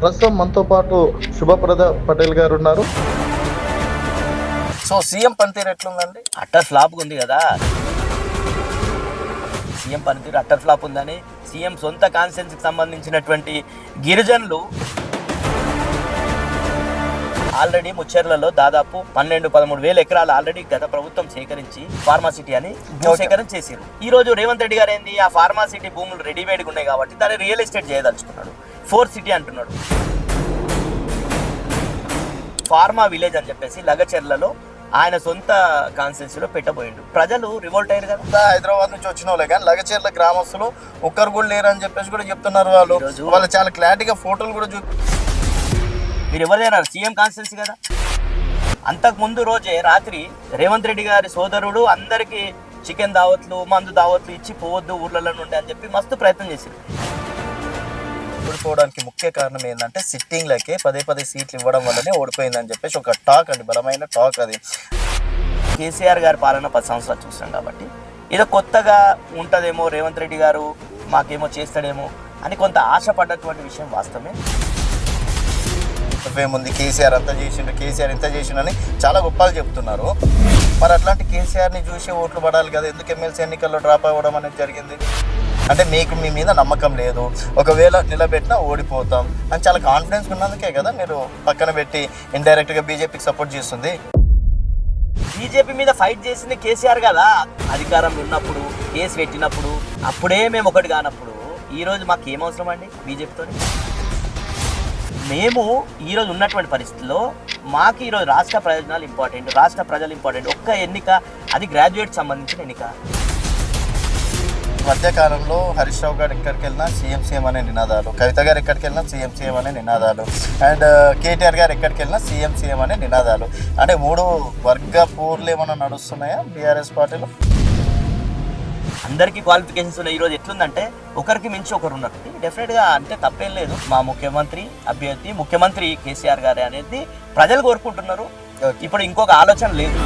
ప్రస్తుతం మనతో పాటు శుభప్రద పటేల్ గారు ఉన్నారు. సో సీఎం పనితీరు ఎట్లుందండి? అట్టర్ ఫ్లాప్ ఉంది కదా. సీఎం పనితీరు అట్టర్ ఫ్లాప్ ఉందని సీఎం సొంత కాన్స్టిట్యున్సీకి సంబంధించినటువంటి గిరిజనులు ఆల్రెడీ ముచ్చెర్లలో దాదాపు 12-13 వేల ఎకరాలు ఆల్రెడీ గత ప్రభుత్వం సేకరించి ఫార్మాసిటీ అని భూసేకరణ చేశారు. ఈ రోజు రేవంత్ రెడ్డి గారు ఏంది, ఆ ఫార్మాసిటీ భూములు రెడీమేడ్గా ఉన్నాయి కాబట్టి దాన్ని రియల్ ఎస్టేట్ చేయదలుచుకున్నాడు. 4 సిటీ అంటున్నాడు. ఫార్మా విలేజ్ అని చెప్పేసి లగచెర్లలో ఆయన సొంత కాన్స్టిట్యున్సీలో పెట్టబోయిండు. ప్రజలు రివోల్ట్ అయ్యారు కదా. హైదరాబాద్ నుంచి వచ్చిన వాళ్ళే కానీ లగచర్ల గ్రామస్తులు ఒక్కరు కూడా లేరు అని చెప్పేసి కూడా చెప్తున్నారు. వాళ్ళు చాలా క్లారిటీగా ఫోటోలు కూడా మీరు ఎవరైనా సీఎం కాన్స్టిట్యున్సీ కదా. అంతకు ముందు రోజే రాత్రి రేవంత్ రెడ్డి గారి సోదరుడు అందరికీ చికెన్ దావత్లు, మందు దావత్లు ఇచ్చి పోవద్దు ఊర్లలో నుండి అని చెప్పి మస్తు ప్రయత్నం చేశారు. ఓడిపోవడానికి ముఖ్య కారణం ఏంటంటే సిట్టింగ్లకే 10 సీట్లు ఇవ్వడం వల్లనే ఓడిపోయిందని చెప్పేసి ఒక టాక్ అండి, బలమైన టాక్ అది. కేసీఆర్ గారి పాలన 10 సంవత్సరాలు చూసాం కాబట్టి ఏదో కొత్తగా ఉంటుందేమో, రేవంత్ రెడ్డి గారు మాకేమో చేస్తాడేమో అని కొంత ఆశపడ్డటువంటి విషయం వాస్తవమే. ముందు కేసీఆర్ అంతా చేసిండు, కేసీఆర్ ఇంత చేసిండని చాలా గొప్పలు చెప్తున్నారు. మరి అట్లాంటి కేసీఆర్ని చూసి ఓట్లు పడాలి కదా, ఎందుకు ఎమ్మెల్సీ ఎన్నికల్లో డ్రాప్ అవ్వడం అనేది జరిగింది? అంటే మీకు మీ మీద నమ్మకం లేదు, ఒకవేళ నిలబెట్టినా ఓడిపోతాం అని చాలా కాన్ఫిడెన్స్ ఉన్నందుకే కదా మీరు పక్కన పెట్టి ఇండైరెక్ట్గా బీజేపీకి సపోర్ట్ చేస్తుంది. బీజేపీ మీద ఫైట్ చేసింది కేసీఆర్ కదా. అధికారంలో ఉన్నప్పుడు కేసు పెట్టినప్పుడు అప్పుడే మేము ఒకటి కానప్పుడు ఈరోజు మాకు ఏమవసరం అండి బీజేపీతో? మేము ఈరోజు ఉన్నటువంటి పరిస్థితుల్లో మాకు ఈరోజు రాష్ట్ర ప్రయోజనాలు ఇంపార్టెంట్, రాష్ట్ర ప్రజలు ఇంపార్టెంట్. ఒక్క ఎన్నిక, అది గ్రాడ్యుయేట్ సంబంధించిన ఎన్నిక. మధ్యకాలంలో హరీష్ రావు గారు ఎక్కడికి వెళ్ళినా సీఎం అనే నినాదాలు, కవిత గారు ఎక్కడికి వెళ్ళినా సీఎం అనే నినాదాలు, అండ్ కేటీఆర్ గారు ఎక్కడికి వెళ్ళినా సీఎం అనే నినాదాలు. అంటే 3 వర్గ పోర్లు ఏమైనా నడుస్తున్నాయా బీఆర్ఎస్ పార్టీలో? అందరికీ క్వాలిఫికేషన్స్ ఉన్నాయి. ఈరోజు ఎట్లుందంటే ఒకరికి మించి ఒకరు ఉన్నారు. డెఫినెట్గా అంటే తప్పేం లేదు. మా ముఖ్యమంత్రి అభ్యర్థి ముఖ్యమంత్రి కేసీఆర్ గారే అనేది ప్రజలు కోరుకుంటున్నారు. ఇప్పుడు ఇంకొక ఆలోచన లేదు.